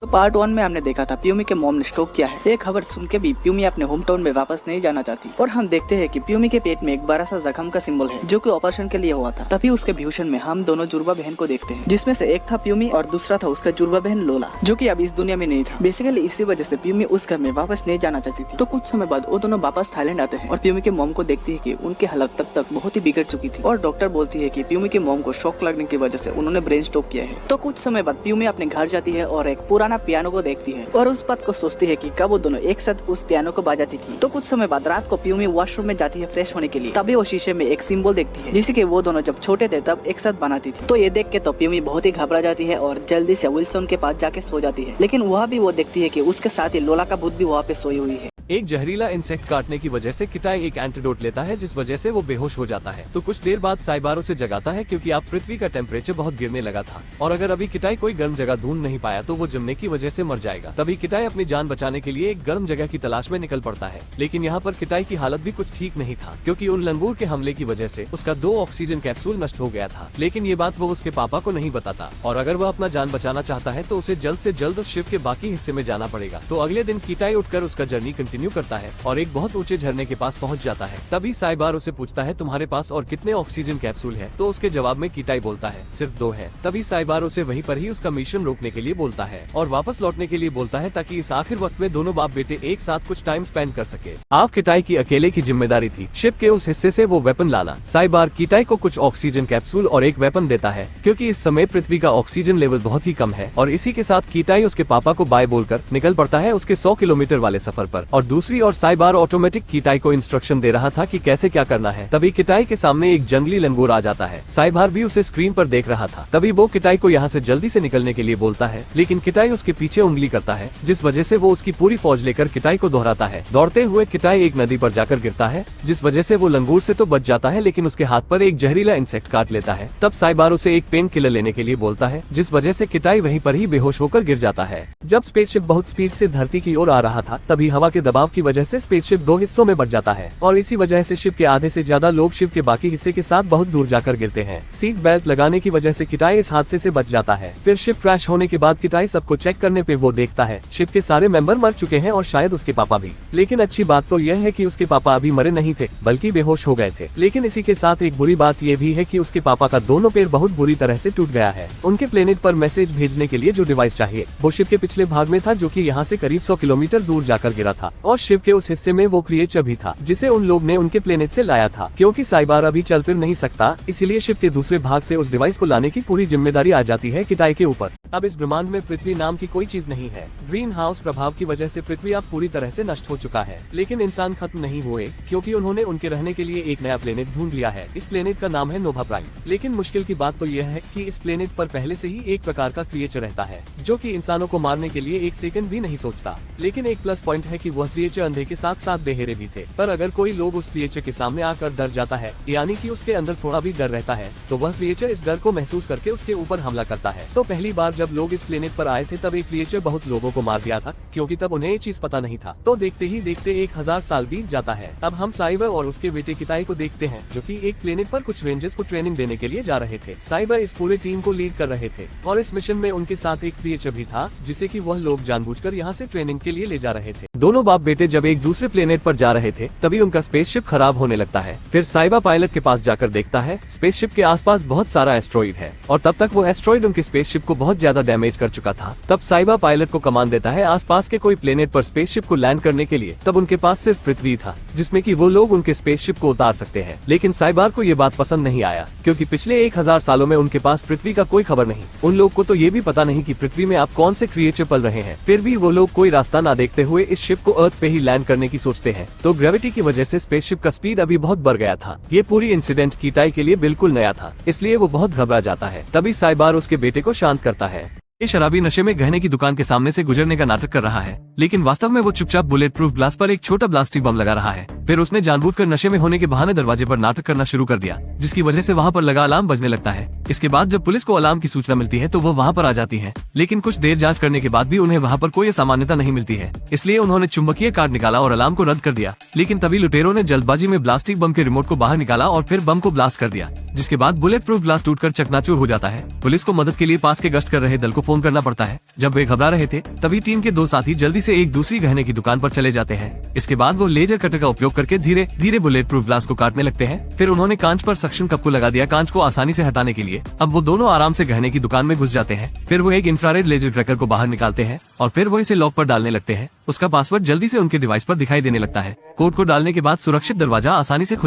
तो पार्ट 1 में हमने देखा था प्यूमी के मॉम ने स्ट्रोक किया है। ये खबर सुन के भी प्यूमी अपने होम टाउन में वापस नहीं जाना चाहती और हम देखते हैं कि प्यूमी के पेट में एक बड़ा सा जख्म का सिंबल है जो कि ऑपरेशन के लिए हुआ था। तभी उसके भ्यूषण में हम दोनों जुड़वा बहन को देखते हैं, जिसमें से एक था प्यूमी और दूसरा था उसका जुड़वा बहन लोला, जो कि अब इस दुनिया में नहीं था। बेसिकली इसी वजह से प्यूमी उस घर में वापस नहीं जाना चाहती थी। तो कुछ समय बाद वो दोनों वापस थाईलैंड आते हैं और प्यूमी के मॉम को देखती है कि उनकी हालत तब तक बहुत ही बिगड़ चुकी थी और डॉक्टर बोलती है कि प्यूमी के मॉम को शॉक लगने की वजह से उन्होंने ब्रेन स्ट्रोक किया है। तो कुछ समय बाद प्यूमी अपने घर जाती है और एक पुराना पियानो को देखती है और उस बात को सोचती है कि कब वो दोनों एक साथ उस पियानो को बजाती थी। तो कुछ समय बाद रात को प्यूमी वॉशरूम में जाती है फ्रेश होने के लिए। तभी वो शीशे में एक सिंबल देखती है जिसे कि वो दोनों जब छोटे थे तब एक साथ बनाती थी। तो ये देख के तो प्यूमी बहुत ही घबरा जाती है और जल्दी से विल्सन के पास जाके सो जाती है। लेकिन वह भी वो देखती है कि उसके साथ ही लोला का भूत भी वहाँ पे सोई हुई है। एक जहरीला इंसेक्ट काटने की वजह से किटाई एक एंटीडोट लेता है जिस वजह से वो बेहोश हो जाता है। तो कुछ देर बाद साइबार उसे जगाता है क्योंकि अब पृथ्वी का टेम्परेचर बहुत गिरने लगा था और अगर अभी किटाई कोई गर्म जगह ढूंढ नहीं पाया तो वो जमने की वजह से मर जाएगा। तभी किटाई अपनी जान बचाने के लिए एक गर्म जगह की तलाश में निकल पड़ता है। लेकिन यहाँ पर किटाई की हालत भी कुछ ठीक नहीं था क्योंकि उन लंगूर के हमले की वजह से उसका 2 ऑक्सीजन कैप्सूल नष्ट हो गया था। लेकिन ये बात वो उसके पापा को नहीं बताता और अगर वो अपना जान बचाना चाहता है तो उसे जल्द से जल्द उस शिप के बाकी हिस्से में जाना पड़ेगा। तो अगले दिन किटाई उठकर उसका जर्नी कंटिन्यू करता है और एक बहुत ऊंचे झरने के पास पहुंच जाता है। तभी साइबार उसे पूछता है तुम्हारे पास और कितने ऑक्सीजन कैप्सूल है? तो उसके जवाब में किटाई बोलता है सिर्फ 2 है। तभी साइबार उसे वहीं पर ही उसका मिशन रोकने के लिए बोलता है और वापस लौटने के लिए बोलता है ताकि इस आखिर वक्त में दोनों बाप बेटे एक साथ कुछ टाइम स्पेंड कर सके। आप किटाई की अकेले की जिम्मेदारी थी शिप के उस हिस्से से वो वेपन लाना। साइबार किटाई को कुछ ऑक्सीजन कैप्सूल और एक वेपन देता है क्योंकि इस समय पृथ्वी का ऑक्सीजन लेवल बहुत ही कम है और इसी के साथ किटाई उसके पापा को बाय बोलकर निकल पड़ता है उसके 100 किलोमीटर वाले सफर पर। और दूसरी ओर साइबार ऑटोमेटिक किटाई को इंस्ट्रक्शन दे रहा था कि कैसे क्या करना है। तभी किटाई के सामने एक जंगली लंगूर आ जाता है। साइबार भी उसे स्क्रीन पर देख रहा था। तभी वो किटाई को यहाँ से जल्दी से निकलने के लिए बोलता है लेकिन किटाई उसके पीछे उंगली करता है जिस वजह से वो उसकी पूरी फौज लेकर किटाई को दोहराता है। दौड़ते हुए किटाई एक नदी पर जाकर गिरता है जिस वजह से वो लंगूर से तो बच जाता है लेकिन उसके हाथ पर एक जहरीला इंसेक्ट काट लेता है। तब साइबार उसे एक पेन किलर लेने के लिए बोलता है जिस वजह से किटाई वहीं पर ही बेहोश होकर गिर जाता है। जब स्पेसशिप बहुत स्पीड से धरती की ओर आ रहा था तभी हवा के दबाव की वजह से स्पेसशिप 2 हिस्सों में बट जाता है और इसी वजह से शिप के आधे से ज्यादा लोग शिप के बाकी हिस्से के साथ बहुत दूर जाकर गिरते हैं। सीट बेल्ट लगाने की वजह से किटाई इस हादसे से बच जाता है। फिर शिप क्रैश होने के बाद किटाई सबको चेक करने पे वो देखता है शिप के सारे मेंबर मर चुके हैं और शायद उसके पापा भी। लेकिन अच्छी बात तो यह है कि उसके पापा अभी मरे नहीं थे बल्कि बेहोश हो गए थे। लेकिन इसी के साथ एक बुरी बात यह भी है कि उसके पापा का दोनों पैर बहुत बुरी तरह से टूट गया है। उनके प्लेनेट पर मैसेज भेजने के लिए जो डिवाइस चाहिए वो शिप के पिछले भाग में था जो कि यहाँ से करीब 100 किलोमीटर दूर जाकर गिरा था और शिप के उस हिस्से में वो क्रिएचर भी था जिसे उन लोग ने उनके प्लेनेट से लाया था। क्योंकि साइबार अभी चल फिर नहीं सकता इसीलिए शिप के दूसरे भाग से उस डिवाइस को लाने की पूरी जिम्मेदारी आ जाती है किटाई के ऊपर। अब इस ब्रह्मांड में पृथ्वी नाम की कोई चीज नहीं है। ग्रीन हाउस प्रभाव की वजह से पृथ्वी अब पूरी तरह से नष्ट हो चुका है। लेकिन इंसान खत्म नहीं हुए क्योंकि उन्होंने उनके रहने के लिए एक नया प्लेनेट ढूंढ लिया है। इस प्लेनेट का नाम है नोवा प्राइम। लेकिन मुश्किल की बात तो यह है कि इस प्लेनेट पर पहले से ही एक प्रकार का क्रिएचर रहता है जो कि इंसानों को मारने के लिए 1 सेकंड भी नहीं सोचता। लेकिन एक प्लस पॉइंट है कि वह क्रिएचर अंधे के साथ साथ बेहरे भी थे। पर अगर कोई लोग उस क्रिएचर के सामने आकर डर जाता है यानी कि उसके अंदर थोड़ा भी डर रहता है तो वह क्रिएचर इस डर को महसूस करके उसके ऊपर हमला करता है। तो पहली बार जब लोग इस प्लेनेट पर आए थे तब एक क्रिएचर बहुत लोगों को मार दिया था क्योंकि तब उन्हें ये चीज पता नहीं था। तो देखते ही देखते 1000 साल बीत जाता है। अब हम साइबर और उसके बेटे किटाई को देखते हैं जो कि एक प्लेनेट पर कुछ रेंजर्स को ट्रेनिंग देने के लिए जा रहे थे। साइबर इस पूरे टीम को लीड कर रहे थे और इस मिशन में उनके साथ एक क्रिएचर भी था जिसे कि वह लोग जानबूझकर यहाँ से ट्रेनिंग के लिए ले जा रहे थे। दोनों बाप बेटे जब एक दूसरे प्लेनेट पर जा रहे थे तभी उनका स्पेसशिप खराब होने लगता है। फिर साइबर पायलट के पास जाकर देखता है स्पेसशिप के आसपास बहुत सारा एस्ट्रॉइड है और तब तक वो एस्ट्रॉइड उनकी स्पेसशिप को बहुत ज्यादा डैमेज कर चुका था। तब साइबर पायलट को कमांड देता है आसपास के कोई प्लेनेट पर स्पेसशिप को लैंड करने के लिए। तब उनके पास सिर्फ पृथ्वी था जिसमें कि वो लोग उनके स्पेसशिप को उतार सकते हैं। लेकिन साइबार को ये बात पसंद नहीं आया क्योंकि पिछले 1000 सालों में उनके पास पृथ्वी का कोई खबर नहीं। उन लोग को तो ये भी पता नहीं कि पृथ्वी में आप कौन से क्रिएचर पल रहे हैं। फिर भी वो लोग कोई रास्ता ना देखते हुए इस शिप को अर्थ पे ही लैंड करने की सोचते हैं। तो ग्रेविटी की वजह से स्पेसशिप का स्पीड अभी बहुत बढ़ गया था। ये पूरी इंसिडेंट किटाई के लिए बिल्कुल नया था इसलिए वो बहुत घबरा जाता है। तभी साइबार उसके बेटे को शांत करता है। ये शराबी नशे में गहने की दुकान के सामने से गुजरने का नाटक कर रहा है। लेकिन वास्तव में वो चुपचाप बुलेट प्रूफ ग्लास पर एक छोटा प्लास्टिक बम लगा रहा है। फिर उसने जानबूझकर नशे में होने के बहाने दरवाजे पर नाटक करना शुरू कर दिया, जिसकी वजह से वहाँ पर लगा अलार्म बजने लगता है। इसके बाद जब पुलिस को अलार्म की सूचना मिलती है तो वो वहाँ पर आ जाती है, लेकिन कुछ देर जांच करने के बाद भी उन्हें वहाँ पर कोई असामान्यता नहीं मिलती है। इसलिए उन्होंने चुंबकीय कार्ड निकाला और अलार्म को रद्द कर दिया। लेकिन तभी लुटेरों ने जल्दबाजी में प्लास्टिक बम के रिमोट को बाहर निकाला और फिर बम को ब्लास्ट कर दिया, जिसके बाद बुलेट प्रूफ ग्लास टूटकर चकनाचूर हो जाता है। पुलिस को मदद के लिए पास के गश्त कर रहे दल को फोन करना पड़ता है। जब वे घबरा रहे थे तभी टीम के दो साथी जल्दी से एक दूसरी गहने की दुकान पर चले जाते हैं। इसके बाद वो लेजर कटर का उपयोग करके धीरे धीरे बुलेट प्रूफ ग्लास को काटने लगते हैं। फिर उन्होंने कांच पर सक्शन कप को लगा दिया कांच को आसानी से हटाने के लिए। अब वो दोनों आराम से गहने की दुकान में घुस जाते हैं। फिर वो एक इंफ्रारेड लेजर ट्रैकर को बाहर निकालते हैं और फिर वो इसे लॉक पर डालने लगते हैं। उसका पासवर्ड जल्दी से उनके डिवाइस पर दिखाई देने लगता है। कोड को डालने के बाद सुरक्षित दरवाजा आसानी से खुल